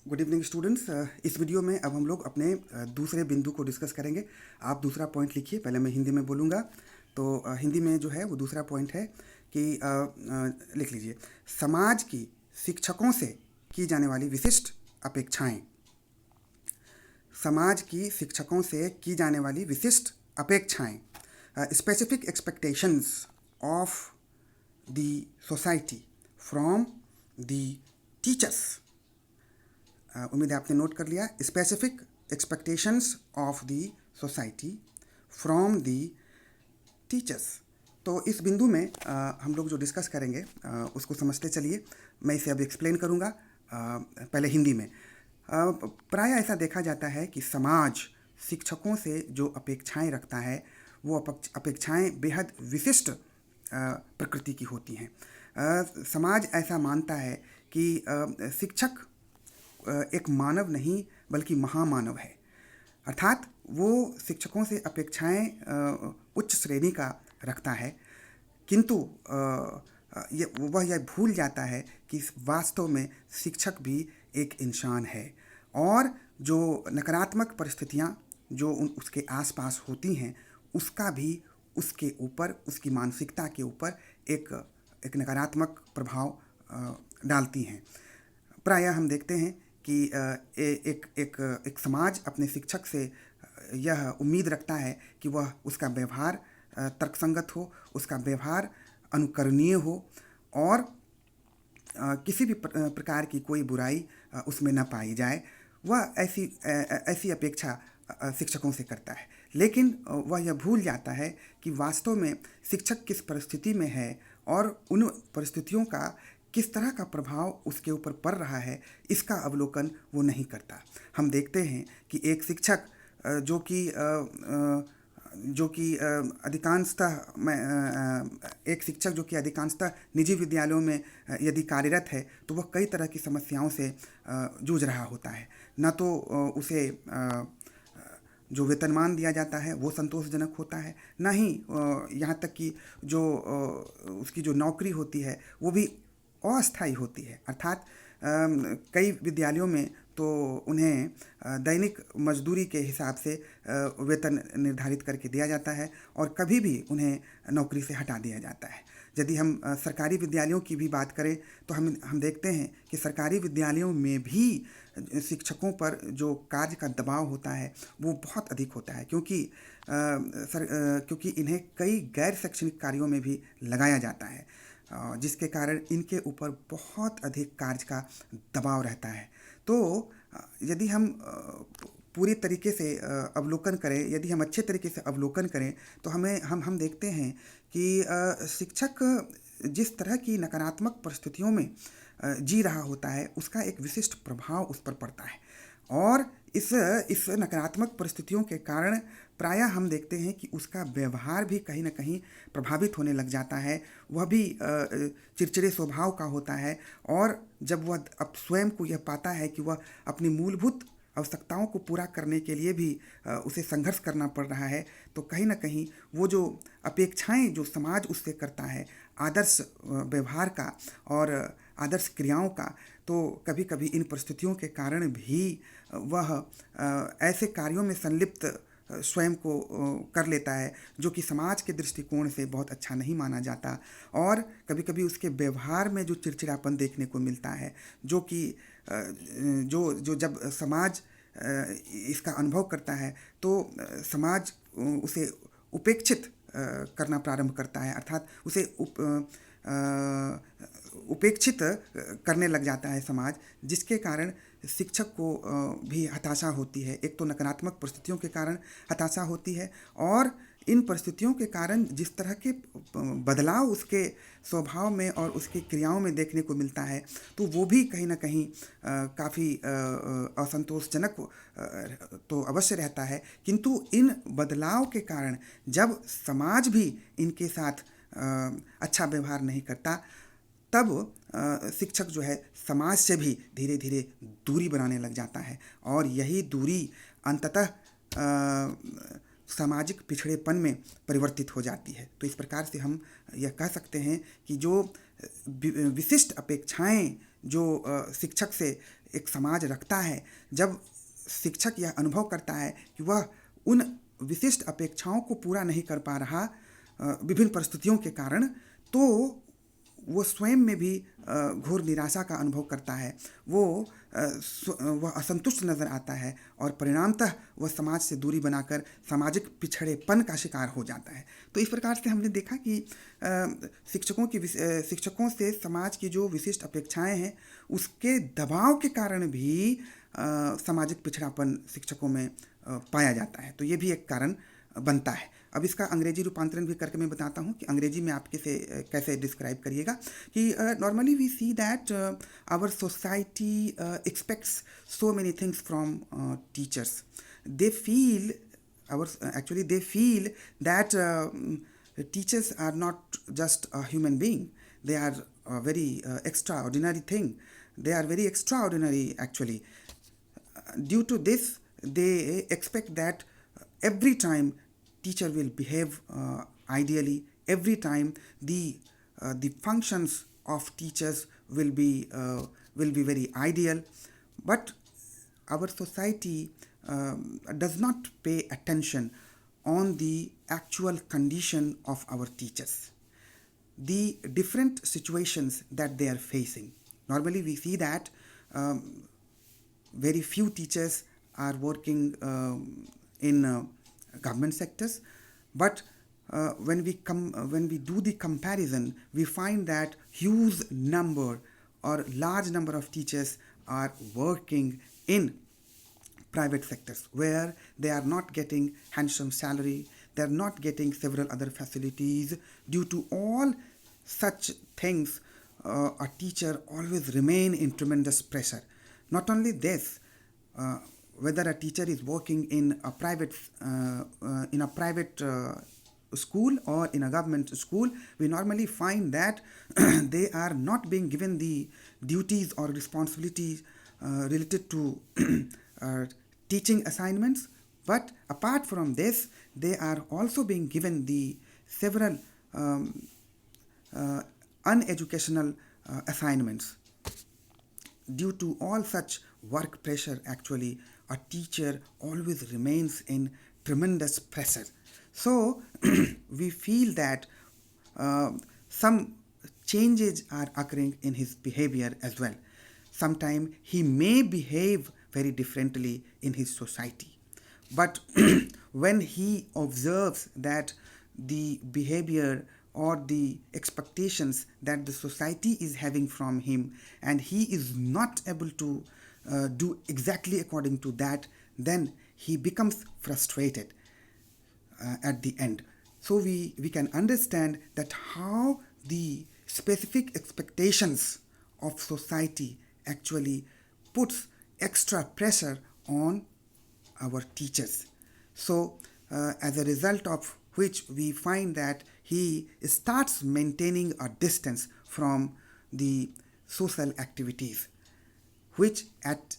Good evening students. इस video में अब हम लोग अपने दूसरे बिंदु को डिस्कस करेंगे। आप दूसरा पॉइंट लिखिए। पहले मैं हिंदी में बोलूँगा तो हिंदी में जो है वो दूसरा पॉइंट है कि लिख लीजिए, समाज की शिक्षकों से की जाने वाली विशिष्ट अपेक्षाएं। समाज की शिक्षकों से की जाने वाली विशिष्ट अपेक्षाएं, specific expectations of the society from the teachers. उम्मीद है आपने नोट कर लिया। Specific expectations of the society from the teachers. तो इस बिंदु में हम लोग जो डिस्कस करेंगे उसको समझते चलिए। मैं इसे अब एक्सप्लेन करूँगा पहले हिंदी में। प्रायः ऐसा देखा जाता है कि समाज शिक्षकों से जो अपेक्षाएं रखता है वो अपेक्षाएं बेहद विशिष्ट प्रकृति की होती हैं। समाज ऐसा मानता है कि शिक्षक एक मानव नहीं बल्कि महामानव है। अर्थात वो शिक्षकों से अपेक्षाएं उच्च श्रेणी का रखता है, किंतु वह यह भूल जाता है कि वास्तव में शिक्षक भी एक इंसान है और जो नकारात्मक परिस्थितियां जो उसके आसपास होती हैं उसका भी उसके ऊपर, उसकी मानसिकता के ऊपर एक नकारात्मक प्रभाव डालती हैं। प्रायः हम देखते हैं कि एक समाज अपने शिक्षक से यह उम्मीद रखता है कि वह उसका व्यवहार तर्कसंगत हो, उसका व्यवहार अनुकरणीय हो और किसी भी प्रकार की कोई बुराई उसमें न पाई जाए। वह ऐसी अपेक्षा शिक्षकों से करता है, लेकिन वह यह भूल जाता है कि वास्तव में शिक्षक किस परिस्थिति में है और उन परिस्थितियों का किस तरह का प्रभाव उसके ऊपर पड़ रहा है, इसका अवलोकन वो नहीं करता। हम देखते हैं कि एक शिक्षक अधिकांशतः निजी विद्यालयों में यदि कार्यरत है तो वह कई तरह की समस्याओं से जूझ रहा होता है। न तो उसे जो वेतनमान दिया जाता है वो संतोषजनक होता है, न ही यहाँ तक कि जो उसकी जो नौकरी होती है वो भी अस्थायी होती है। अर्थात कई विद्यालयों में तो उन्हें दैनिक मजदूरी के हिसाब से वेतन निर्धारित करके दिया जाता है और कभी भी उन्हें नौकरी से हटा दिया जाता है। यदि हम सरकारी विद्यालयों की भी बात करें तो हम देखते हैं कि सरकारी विद्यालयों में भी शिक्षकों पर जो कार्य का दबाव होता है वो बहुत अधिक होता है, क्योंकि इन्हें कई गैर शैक्षणिक कार्यों में भी लगाया जाता है, जिसके कारण इनके ऊपर बहुत अधिक कार्य का दबाव रहता है। तो यदि हम पूरी तरीके से अवलोकन करें, यदि हम अच्छे तरीके से अवलोकन करें तो हम देखते हैं कि शिक्षक जिस तरह की नकारात्मक परिस्थितियों में जी रहा होता है उसका एक विशिष्ट प्रभाव उस पर पड़ता है और इस नकारात्मक परिस्थितियों के कारण प्रायः हम देखते हैं कि उसका व्यवहार भी कहीं ना कहीं प्रभावित होने लग जाता है। वह भी चिड़चिड़े स्वभाव का होता है और जब वह अब स्वयं को यह पाता है कि वह अपनी मूलभूत आवश्यकताओं को पूरा करने के लिए भी उसे संघर्ष करना पड़ रहा है, तो कहीं ना कहीं वो जो अपेक्षाएं जो समाज उससे करता है आदर्श व्यवहार का और आदर्श क्रियाओं का, तो कभी कभी इन परिस्थितियों के कारण भी वह ऐसे कार्यों में संलिप्त स्वयं को कर लेता है जो कि समाज के दृष्टिकोण से बहुत अच्छा नहीं माना जाता और कभी कभी उसके व्यवहार में जो चिड़चिड़ापन देखने को मिलता है, जो कि जो जब समाज इसका अनुभव करता है तो समाज उसे उपेक्षित करना प्रारंभ करता है। अर्थात उसे उपेक्षित करने लग जाता है समाज, जिसके कारण शिक्षक को भी हताशा होती है। एक तो नकारात्मक परिस्थितियों के कारण हताशा होती है और इन परिस्थितियों के कारण जिस तरह के बदलाव उसके स्वभाव में और उसकी क्रियाओं में देखने को मिलता है तो वो भी कहीं ना कहीं काफ़ी असंतोषजनक तो अवश्य रहता है, किंतु इन बदलाव के कारण जब समाज भी इनके साथ अच्छा व्यवहार नहीं करता तब शिक्षक जो है समाज से भी धीरे धीरे दूरी बनाने लग जाता है और यही दूरी अंततः सामाजिक पिछड़ेपन में परिवर्तित हो जाती है। तो इस प्रकार से हम यह कह सकते हैं कि जो विशिष्ट अपेक्षाएं जो शिक्षक से एक समाज रखता है, जब शिक्षक यह अनुभव करता है कि वह उन विशिष्ट अपेक्षाओं को पूरा नहीं कर पा रहा विभिन्न परिस्थितियों के कारण, तो वो स्वयं में भी घोर निराशा का अनुभव करता है। वह असंतुष्ट नज़र आता है और परिणामतः वह समाज से दूरी बनाकर सामाजिक पिछड़ेपन का शिकार हो जाता है। तो इस प्रकार से हमने देखा कि शिक्षकों से समाज की जो विशिष्ट अपेक्षाएं हैं, उसके दबाव के कारण भी सामाजिक पिछड़ापन शिक्षकों में पाया जाता है। तो ये भी एक कारण बनता है। अब इसका अंग्रेजी रूपांतरण भी करके मैं बताता हूँ कि अंग्रेजी में आप कैसे डिस्क्राइब करिएगा कि normally we see that our society expects so many things from teachers. They feel they feel that teachers are not just a human being. They are a very extraordinary thing. They are very extraordinary actually. Due to this, they expect that every time teacher will behave ideally. Every time the functions of teachers will be very ideal. But our society does not pay attention on the actual condition of our teachers, the different situations that they are facing. Normally we see that very few teachers are working in government sectors, but when we do the comparison, we find that huge number or large number of teachers are working in private sectors where they are not getting handsome salary, they are not getting several other facilities. Due to all such things, a teacher always remain in tremendous pressure. Not only this, whether a teacher is working in a private school or in a government school, we normally find that they are not being given the duties or responsibilities related to teaching assignments. But apart from this, they are also being given the several uneducational assignments. Due to all such work pressure, actually, a teacher always remains in tremendous pressure. So we feel that some changes are occurring in his behavior as well. Sometimes he may behave very differently in his society. But when he observes that the behavior or the expectations that the society is having from him and he is not able to do exactly according to that, then he becomes frustrated at the end. So we can understand that how the specific expectations of society actually puts extra pressure on our teachers. So as a result of which we find that he starts maintaining a distance from the social activities, which at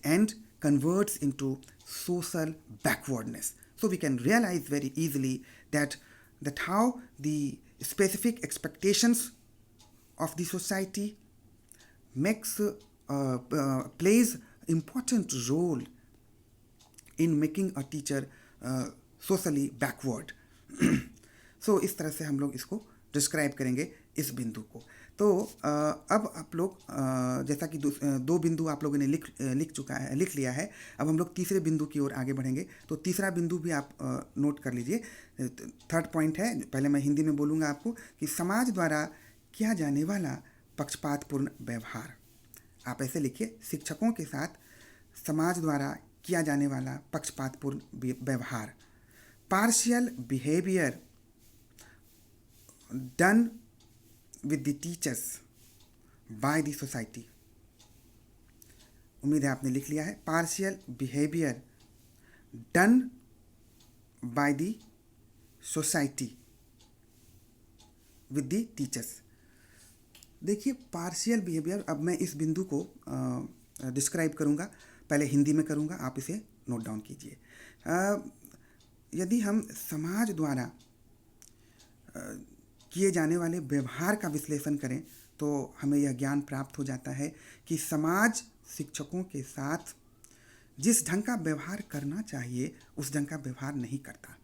end converts into social backwardness. So we can realize very easily that how the specific expectations of the society plays important role in making a teacher socially backward. So इस तरह से हम लोग इसको describe करेंगे इस बिंदु को. तो अब आप लोग जैसा कि दो बिंदु आप लोगों ने लिख लिया है, अब हम लोग तीसरे बिंदु की ओर आगे बढ़ेंगे. तो तीसरा बिंदु भी आप नोट कर लीजिए. थर्ड पॉइंट है, पहले मैं हिंदी में बोलूँगा आपको, कि समाज द्वारा किया जाने वाला पक्षपातपूर्ण व्यवहार. आप ऐसे लिखिए, शिक्षकों के साथ समाज द्वारा किया जाने वाला पक्षपातपूर्ण व्यवहार. Partial behaviour done with the teachers by the society. उम्मीद है आपने लिख लिया है. Partial behaviour done by the society with the teachers. देखिए, पार्शियल बिहेवियर, अब मैं इस बिंदु को डिस्क्राइब करूँगा, पहले हिंदी में करूँगा, आप इसे नोट डाउन कीजिए. यदि हम समाज द्वारा किए जाने वाले व्यवहार का विश्लेषण करें तो हमें यह ज्ञान प्राप्त हो जाता है कि समाज शिक्षकों के साथ जिस ढंग का व्यवहार करना चाहिए उस ढंग का व्यवहार नहीं करता।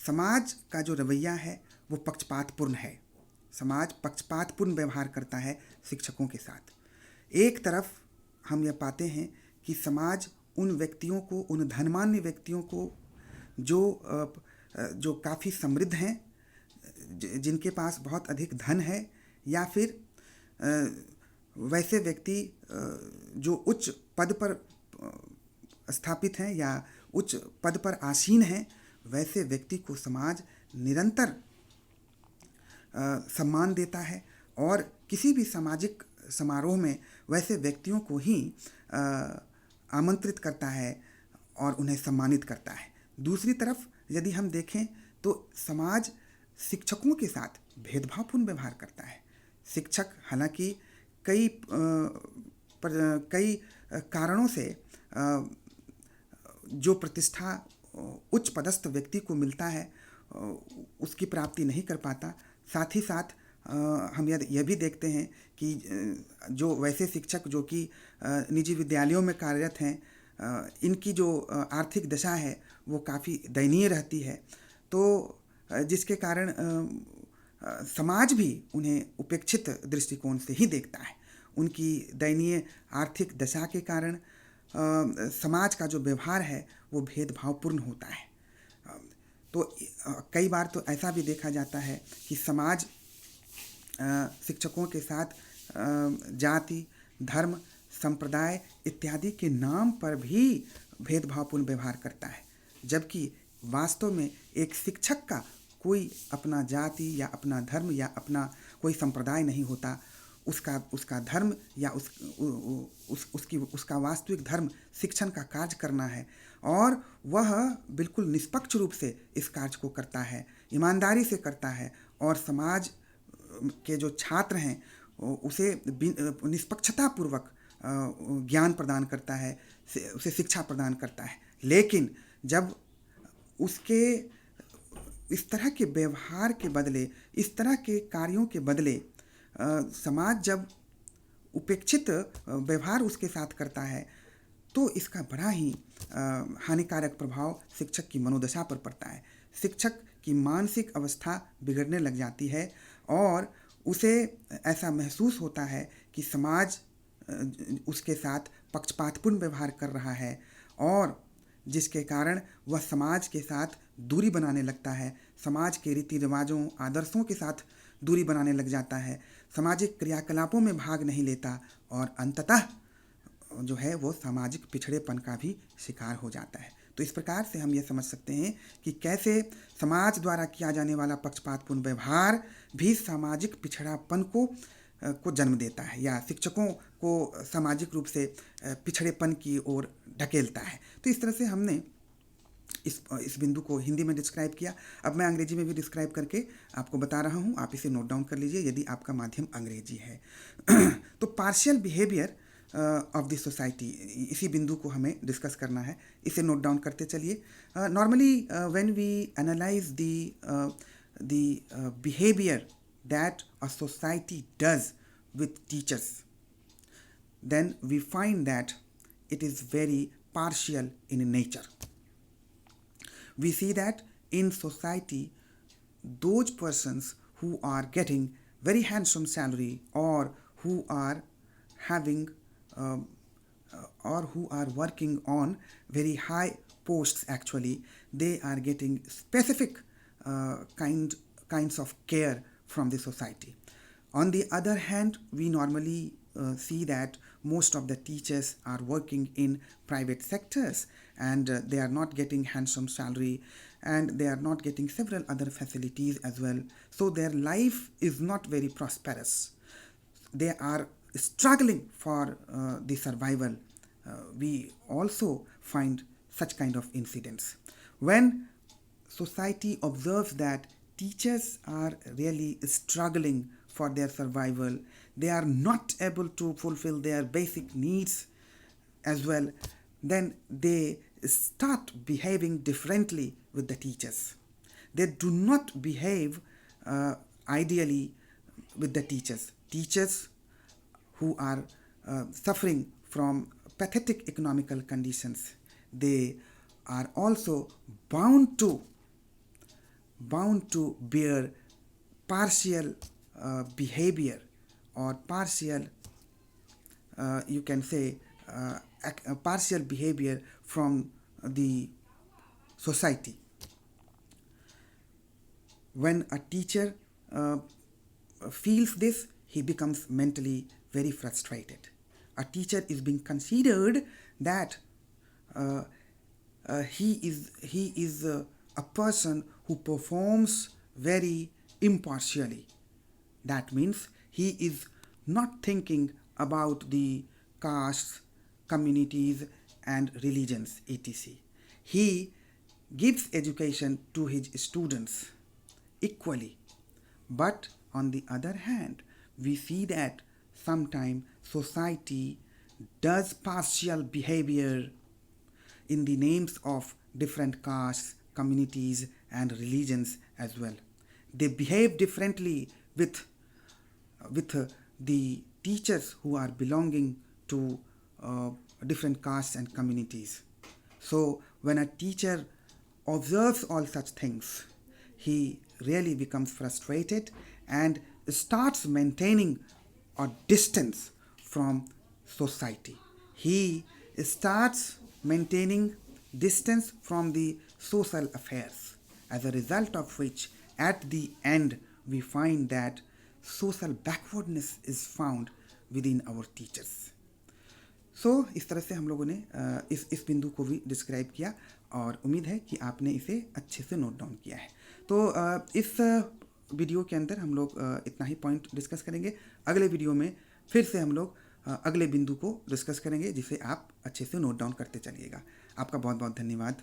समाज का जो रवैया है वो पक्षपातपूर्ण है। समाज पक्षपातपूर्ण व्यवहार करता है शिक्षकों के साथ। एक तरफ हम यह पाते हैं कि समाज उन व्यक्तियों को, उन धनवान व्यक्तियों को जो काफ़ी समृद्ध हैं, जिनके पास बहुत अधिक धन है, या फिर वैसे व्यक्ति जो उच्च पद पर स्थापित हैं या उच्च पद पर आसीन हैं, वैसे व्यक्ति को समाज निरंतर सम्मान देता है और किसी भी सामाजिक समारोह में वैसे व्यक्तियों को ही आमंत्रित करता है और उन्हें सम्मानित करता है। दूसरी तरफ यदि हम देखें तो समाज शिक्षकों के साथ भेदभावपूर्ण व्यवहार करता है। शिक्षक हालांकि कई कारणों से जो प्रतिष्ठा उच्च पदस्थ व्यक्ति को मिलता है उसकी प्राप्ति नहीं कर पाता। साथ ही साथ हम यह भी देखते हैं कि जो वैसे शिक्षक जो कि निजी विद्यालयों में कार्यरत हैं, इनकी जो आर्थिक दशा है वो काफ़ी दयनीय रहती है, तो जिसके कारण समाज भी उन्हें उपेक्षित दृष्टिकोण से ही देखता है। उनकी दयनीय आर्थिक दशा के कारण समाज का जो व्यवहार है वो भेदभावपूर्ण होता है। तो कई बार तो ऐसा भी देखा जाता है कि समाज शिक्षकों के साथ जाति, धर्म, संप्रदाय इत्यादि के नाम पर भी भेदभावपूर्ण व्यवहार करता है, जबकि वास्तव में एक शिक्षक का कोई अपना जाति या अपना धर्म या अपना कोई संप्रदाय नहीं होता। उसका धर्म या उसका वास्तविक धर्म शिक्षण का कार्य करना है और वह बिल्कुल निष्पक्ष रूप से इस कार्य को करता है, ईमानदारी से करता है और समाज के जो छात्र हैं उसे निष्पक्षतापूर्वक ज्ञान प्रदान करता है, उसे शिक्षा प्रदान करता है। लेकिन जब उसके इस तरह के व्यवहार के बदले, इस तरह के कार्यों के बदले समाज जब उपेक्षित व्यवहार उसके साथ करता है तो इसका बड़ा ही हानिकारक प्रभाव शिक्षक की मनोदशा पर पड़ता है। शिक्षक की मानसिक अवस्था बिगड़ने लग जाती है और उसे ऐसा महसूस होता है कि समाज उसके साथ पक्षपातपूर्ण व्यवहार कर रहा है और जिसके कारण वह समाज के साथ दूरी बनाने लगता है, समाज के रीति रिवाजों, आदर्शों के साथ दूरी बनाने लग जाता है, सामाजिक क्रियाकलापों में भाग नहीं लेता और अंततः जो है वो सामाजिक पिछड़ेपन का भी शिकार हो जाता है। तो इस प्रकार से हम ये समझ सकते हैं कि कैसे समाज द्वारा किया जाने वाला पक्षपातपूर्ण व्यवहार भी सामाजिक पिछड़ापन को जन्म देता है या शिक्षकों को सामाजिक रूप से पिछड़ेपन की ओर ढकेलता है। तो इस तरह से हमने इस बिंदु को हिंदी में डिस्क्राइब किया। अब मैं अंग्रेजी में भी डिस्क्राइब करके आपको बता रहा हूँ, आप इसे नोट डाउन कर लीजिए यदि आपका माध्यम अंग्रेजी है। तो partial behaviour of the society, इसी बिंदु को हमें डिस्कस करना है, इसे नोट डाउन करते चलिए। Normally when we analyse the behaviour that a society does with teachers, then we find that it is very partial in nature. We see that in society, those persons who are getting very handsome salary or who are having or who are working on very high posts, actually they are getting specific kinds of care from the society. On the other hand, we normally see that most of the teachers are working in private sectors and they are not getting handsome salary and they are not getting several other facilities as well. So their life is not very prosperous. They are struggling for the survival. We also find such kind of incidents. When society observes that teachers are really struggling for their survival, they are not able to fulfill their basic needs as well, then they start behaving differently with the teachers. They do not behave ideally with the teachers. teachers who are suffering from pathetic economical conditions, they are also bound to bear partial behavior or partial you can say partial behavior from the society. When a teacher feels this, he becomes mentally very frustrated. A teacher is being considered that he is a person who performs very impartially. That means he is not thinking about the castes, communities, and religions, etc. He gives education to his students equally. But on the other hand, we see that sometimes society does partial behavior in the names of different castes, communities, and religions as well. They behave differently with the teachers who are belonging to different castes and communities. So when a teacher observes all such things, he really becomes frustrated and starts maintaining a distance from society. He starts maintaining distance from the social affairs, as a result of which at the end we find that social backwardness is found within our teachers. सो इस तरह से हम लोगों ने इस बिंदु को भी डिस्क्राइब किया और उम्मीद है कि आपने इसे अच्छे से नोट डाउन किया है. तो इस वीडियो के अंदर हम लोग इतना ही पॉइंट डिस्कस करेंगे. अगले वीडियो में फिर से हम लोग अगले बिंदु को डिस्कस करेंगे जिसे आप अच्छे से नोट डाउन करते चलिएगा. आपका बहुत बहुत धन्यवाद.